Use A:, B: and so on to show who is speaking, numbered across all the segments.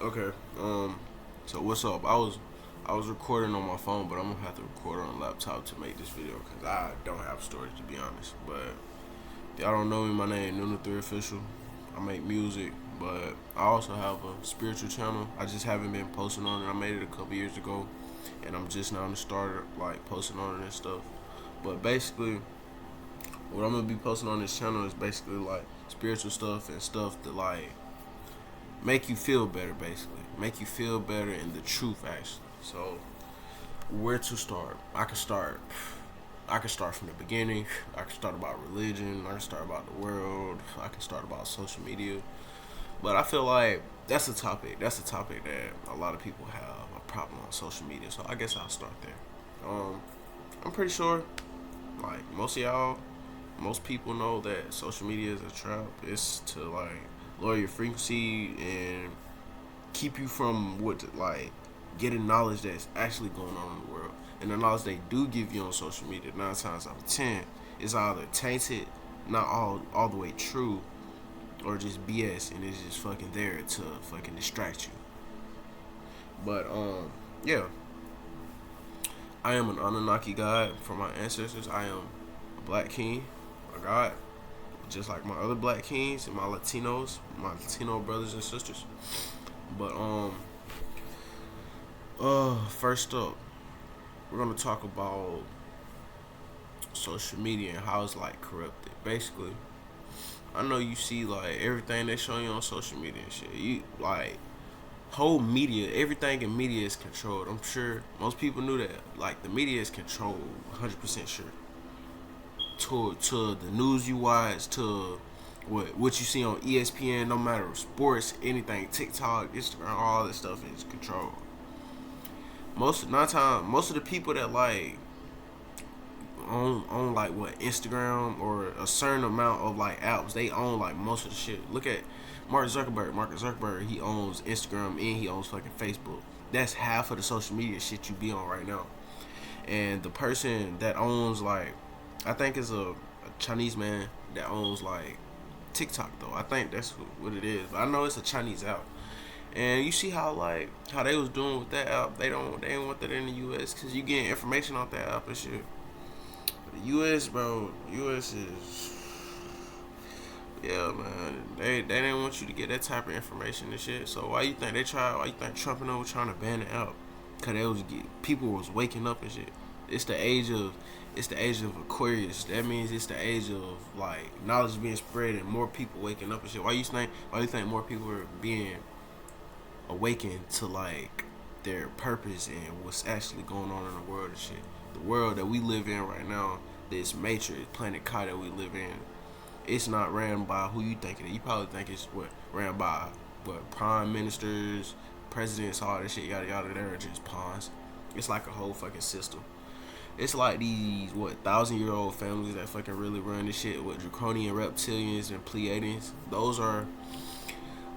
A: Okay. So what's up? I was recording on my phone, but I'm gonna have to record on a laptop to make this video because I don't have storage to be honest. But if y'all don't know me, my name is Nuna Three Official. I make music, but I also have a spiritual channel. I just haven't been posting on it. I made it a couple years ago, and I'm just now to start like posting on it and stuff. But basically, what I'm gonna be posting on this channel is basically like spiritual stuff and stuff that like make you feel better, basically. Make you feel better in the truth, actually. So, where to start? I can start from the beginning. I can start about religion. I can start about the world. I can start about social media. But I feel like that's a topic. That's a topic that a lot of people have a problem on social media. So I guess I'll start there. I'm pretty sure, like most people know that social media is a trap. It's to like lower your frequency and keep you from getting knowledge that's actually going on in the world. And the knowledge they do give you on social media, 9 times out of 10, is either tainted, not all the way true, or just BS, and it's just fucking there to fucking distract you. But yeah, I am an Anunnaki god from my ancestors. I am a black king, a god, just like my other black kings and my Latino brothers and sisters. But first up, we're gonna talk about social media and how it's like corrupted. Basically, I know you see like everything they show you on social media and shit. You like whole media, everything in media is controlled. I'm sure most people knew that. Like the media is controlled, 100% sure. To the news you watch, to what you see on ESPN, no matter sports, anything, TikTok, Instagram, all this stuff is controlled. Most of the people that like own like what Instagram or a certain amount of like apps, they own like most of the shit. Look at Mark Zuckerberg. Mark Zuckerberg, he owns Instagram and he owns fucking Facebook. That's half of the social media shit you be on right now. And the person that owns like, I think is a Chinese man that owns like TikTok though. I think that's what it is. But I know it's a Chinese app. And you see how they was doing with that app. They didn't want that in the U.S. because you getting information off that app and shit. But the U.S. bro, U.S. is, yeah man. They didn't want you to get that type of information and shit. So why you think they try? Why you think Trump and them was trying to ban the app? Cause people was waking up and shit. It's the age of Aquarius. That means it's the age of like knowledge being spread and more people waking up and shit. Why you think more people are being awakened to like their purpose and what's actually going on in the world and shit. The world that we live in right now, this matrix, planet Kai that we live in, it's not ran by who you think it is. You probably think it's ran by prime ministers, presidents, all that shit, yada yada. They're just pawns. It's like a whole fucking system. It's like these 1,000-year-old families that fucking really run this shit with draconian reptilians and Pleiadians. Those are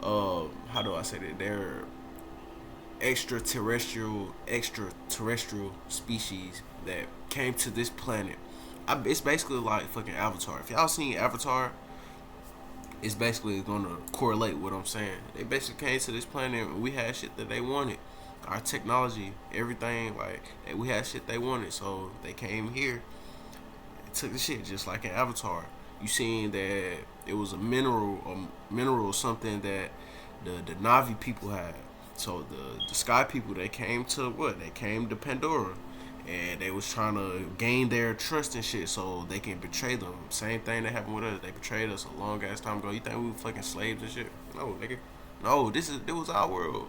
A: how do I say that? They're extraterrestrial species that came to this planet. It's basically like fucking Avatar. If y'all seen Avatar, it's basically gonna correlate with what I'm saying. They basically came to this planet and we had shit that they wanted. Our technology, everything, like we had shit they wanted, so they came here and took the shit just like in Avatar. You seen that it was a mineral something that the Navi people had. So the sky people, they came to what? They came to Pandora, and they was trying to gain their trust and shit so they can betray them. Same thing that happened with us. They betrayed us a long ass time ago. You think we were fucking slaves and shit? No, nigga. No, it was our world.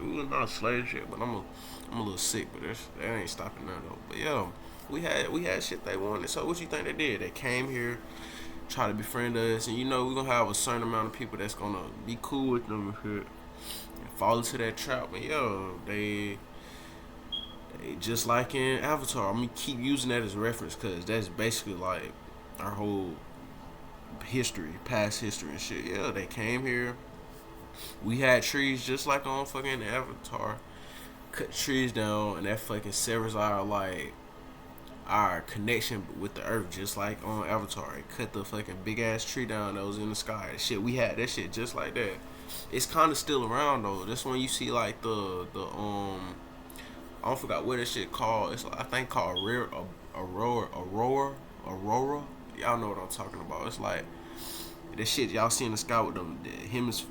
A: We were not slave shit, but I'm a little sick, but that ain't stopping that though. But yeah, we had shit they wanted. So what you think they did? They came here, try to befriend us, and you know we're gonna have a certain amount of people that's gonna be cool with them and shit, and fall into that trap. And yo, they just like in Avatar. I'm gonna keep using that as a reference because that's basically like our whole history, past history and shit. Yeah, they came here. We had trees just like on fucking Avatar. Cut trees down and that fucking severs our connection with the earth just like on Avatar. It cut the fucking big ass tree down that was in the sky. Shit, we had that shit just like that. it's kind of still around though. That's when you see like the I don't forgot what that shit called. It's like, I think called rare aurora. Y'all know what I'm talking about. It's like that shit y'all see in the sky with them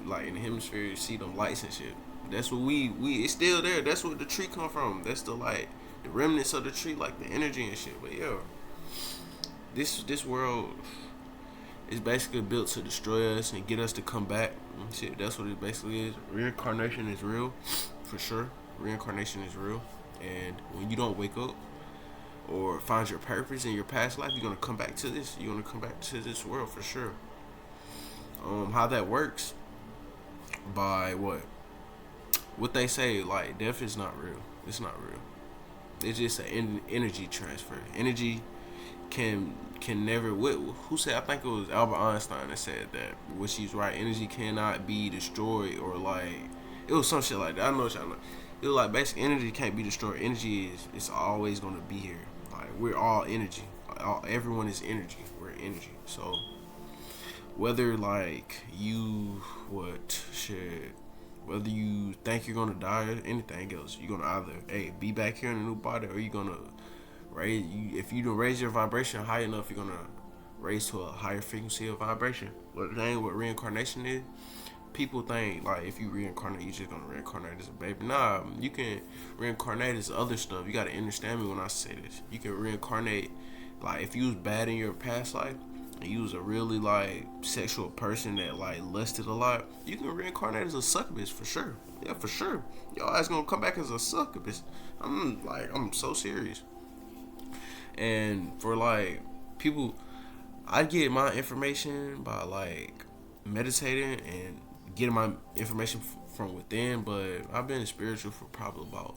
A: like in the hemisphere. You see them lights and shit. That's what we it's still there. That's what the tree come from. That's the like the remnants of the tree, like the energy and shit. But yeah, this world is basically built to destroy us and get us to come back. And shit, that's what it basically is. Reincarnation is real, for sure. Reincarnation is real, and when you don't wake up or find your purpose in your past life, you're gonna come back to this. You're gonna come back to this world for sure. How that works? By what they say, like death is not real. It's not real. It's just an energy transfer. Energy can never. Who said? I think it was Albert Einstein that said that. Which he's right. Energy cannot be destroyed, or like it was some shit like that. I know what y'all know. It was like basically energy can't be destroyed. Energy is it's always gonna be here. Like we're all energy. Everyone is energy. We're energy. So whether like you whether you think you're gonna die or anything else, you're gonna either be back here in a new body, or you're gonna if you don't raise your vibration high enough, you're gonna raise to a higher frequency of vibration. But the thing what reincarnation is, people think like if you reincarnate, you're just gonna reincarnate as a baby. Nah, you can reincarnate as other stuff. You gotta understand me when I say this. You can reincarnate like if you was bad in your past life and you was a really like sexual person that like lusted a lot, you can reincarnate as a succubus for sure. Yeah, for sure. Your ass gonna come back as a succubus. I'm so serious. And for like people, I get my information by like meditating and getting my information from within. But I've been spiritual for probably about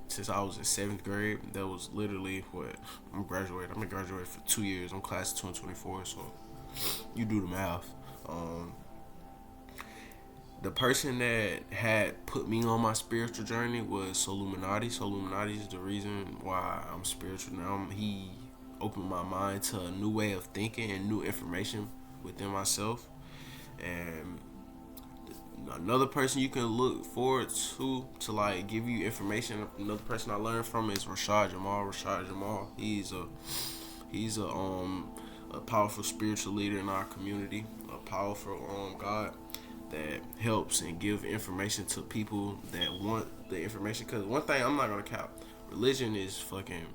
A: since I was in 7th grade. That was literally what I'm graduating. I'm gonna graduate for 2 years. I'm class of 2024, so you do the math. The person that had put me on my spiritual journey was Soluminati. Soluminati is the reason why I'm spiritual now. He opened my mind to a new way of thinking and new information within myself. And another person you can look forward to like give you information. Another person I learned from is Rashad Jamal. Rashad Jamal. He's a powerful spiritual leader in our community. A powerful God that helps and give information to people that want the information. Because one thing I'm not gonna cap, religion is fucking.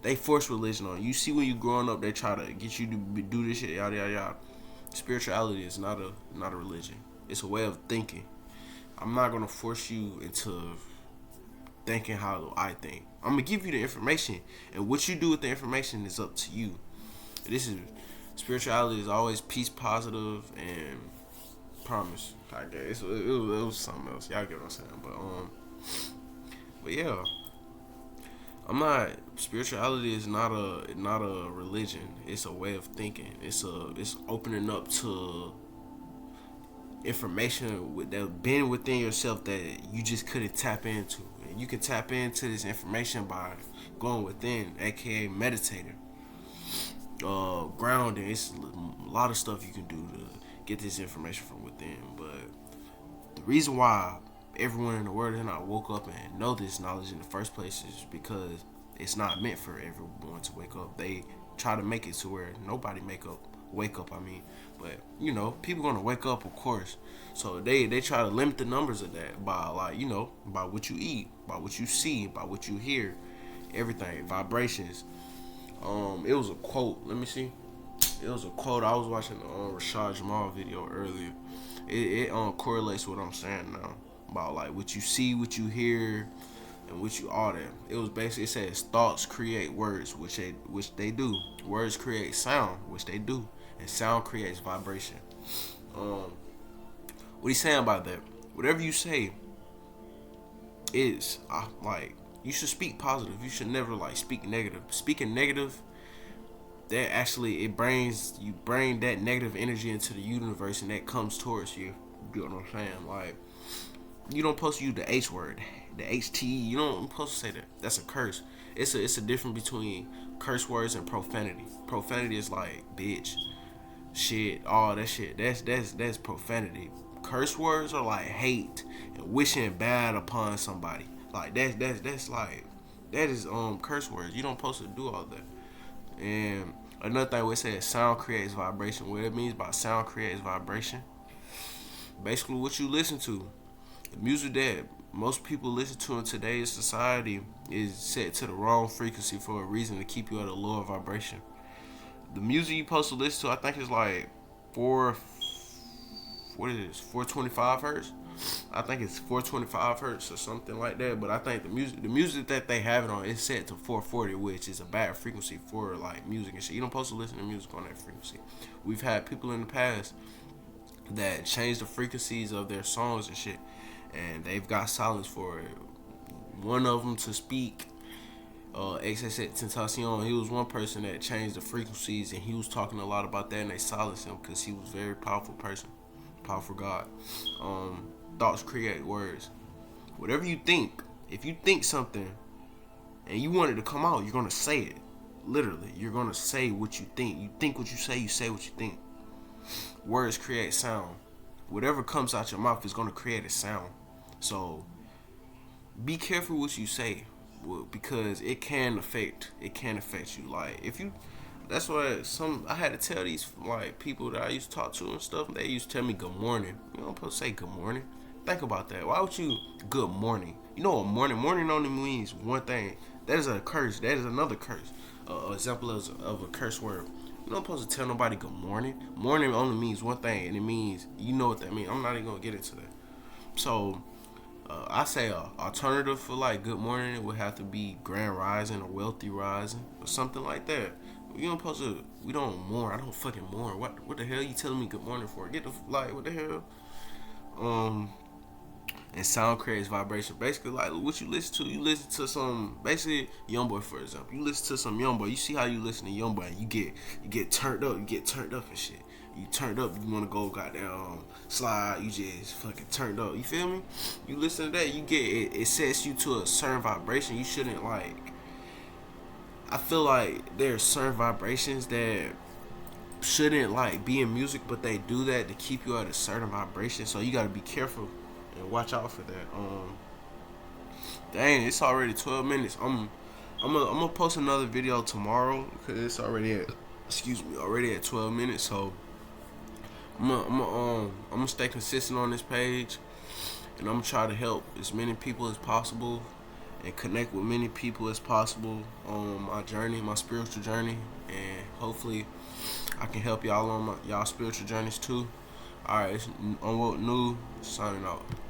A: They force religion on you. You see when you growing up, they try to get you to do this shit, yada yada yada. Spirituality is not a religion. It's a way of thinking. I'm not gonna force you into thinking how I think. I'm gonna give you the information, and what you do with the information is up to you. This is spirituality is always peace, positive, and promise. I guess it was something else. Y'all get what I'm saying, but yeah. I'm not. Spirituality is not a religion. It's a way of thinking. It's opening up to information that been within yourself that you just couldn't tap into. And you can tap into this information by going within, aka meditating, grounding. It's a lot of stuff you can do to get this information from within. But the reason why everyone in the world has not woke up and know this knowledge in the first place is because it's not meant for everyone to wake up. They try to make it to where nobody wake up. But people gonna wake up, of course. So they try to limit the numbers of that by by what you eat, by what you see, by what you hear, everything, vibrations. It was a quote. Let me see. It was a quote. I was watching the Rashad Jamal video earlier. It correlates with what I'm saying now about like what you see, what you hear, and what you all that. It was basically, it says thoughts create words, which they do. Words create sound, which they do, and sound creates vibration. What he's saying about that? Whatever you say is like you should speak positive. You should never like speak negative. Speaking negative, that actually you bring that negative energy into the universe, and that comes towards you. You know what I'm saying? Like, you don't supposed to use the H word, the HT. You don't supposed to say that. That's a curse. It's a difference between curse words and profanity. Profanity is like bitch, shit, all that shit. That's profanity. curse words are like hate and wishing bad upon somebody. Like that's like that is curse words. You don't supposed to do all that. And another thing we say is sound creates vibration. What it means by sound creates vibration, basically what you listen to. The music that most people listen to in today's society is set to the wrong frequency for a reason, to keep you at a lower vibration. The music you supposed to listen to, I think, is like four. What is this? 425 hertz. I think it's 425 hertz or something like that. But I think the music that they have it on is set to 440, which is a bad frequency for like music and shit. You don't supposed to listen to music on that frequency. We've had people in the past that changed the frequencies of their songs and shit, and they've got silence for it. One of them to speak, XXX Tentacion, he was one person that changed the frequencies, and he was talking a lot about that, and they silenced him because he was a very powerful person, powerful God. Thoughts create words. Whatever you think, if you think something and you want it to come out, you're gonna say it. Literally, you're gonna say what you think. You think what you say what you think. Words create sound. Whatever comes out your mouth is gonna create a sound. So be careful what you say, because it can affect you. Like if you, that's why I had to tell these like people that I used to talk to and stuff. They used to tell me good morning. You don't supposed to say good morning. Think about that. Why would you good morning? You know what morning only means one thing. That is a curse. That is another curse. Example of a curse word. You're not supposed to tell nobody good morning. Morning only means one thing, and it means, you know what that means. I'm not even gonna get into that. So I say a alternative for like good morning, it would have to be grand rising or wealthy rising or something like that. You don't supposed to. We don't mourn. I don't fucking mourn. What the hell you telling me good morning for? Get the like what the hell? And sound creates vibration. Basically, like what you listen to some, basically YoungBoy, for example. You listen to some YoungBoy. You see how you listen to YoungBoy, and you get turned up. You get turned up and shit. You turned up. You want to go goddamn slide. You just fucking turned up. You feel me? You listen to that. You get it. It sets you to a certain vibration. You shouldn't like. I feel like there's certain vibrations that shouldn't like be in music, but they do that to keep you at a certain vibration. So you gotta be careful and watch out for that. Dang, it's already 12 minutes. I'm gonna post another video tomorrow because it's already at 12 minutes. So I'm gonna stay consistent on this page, and I'm gonna try to help as many people as possible and connect with many people as possible on my journey, my spiritual journey, and hopefully I can help y'all on y'all spiritual journeys too. Alright, it's Unwoke New signing out.